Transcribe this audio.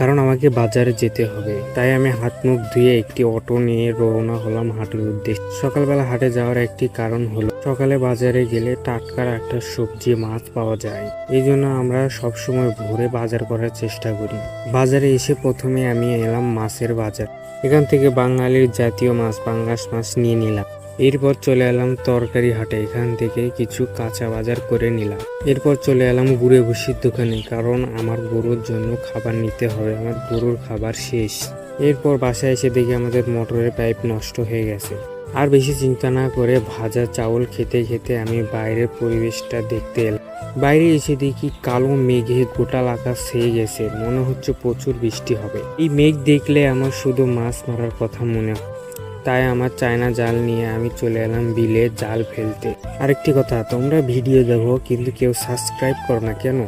কারণ আমাকে বাজারে যেতে হবে। তাই আমি হাত মুখ ধুয়ে একটি অটো নিয়ে রওনা হলাম হাটের উদ্দেশ্যে। সকালবেলা হাটে যাওয়ার একটি কারণ হলো সকালে বাজারে গেলে টাটকা একটা সবজি মাছ পাওয়া যায়। এই জন্য আমরা সবসময় ভোরে বাজার করার চেষ্টা করি। বাজারে এসে প্রথমে আমি এলাম মাছের বাজার। এখান থেকে বাঙালির জাতীয় মাছ পাঙ্গাস মাছ নিয়ে নিলাম। এরপর চলে এলাম তরকারি হাটে, এখান থেকে কিছু কাঁচা বাজার করে নিলাম। এরপর চলে এলাম গুড়ে ভুসির দোকানে, কারণ আমার গরুর জন্য খাবার নিতে হবে, আমার গরুর খাবার শেষ। এরপর বাসায় এসে দেখি আমাদের মোটরের পাইপ নষ্ট হয়ে গেছে। আর বেশি চিন্তা না করে ভাজা চাউল খেতে খেতে আমি বাইরের পরিবেশটা দেখতে এলাম। বাইরে এসে দেখি কালো মেঘে গোটা আকাশ ছেয়ে গেছে, মনে হচ্ছে প্রচুর বৃষ্টি হবে। এই মেঘ দেখলে আমার শুধু মাছ মারার কথা মনে হয়। তাই আমার চায়না জাল নিয়ে আমি চলে এলাম বিলে জাল ফেলতে। আরেকটি কথা, তোমরা ভিডিও দেখো কিন্তু কেউ সাবস্ক্রাইব করো না কেন?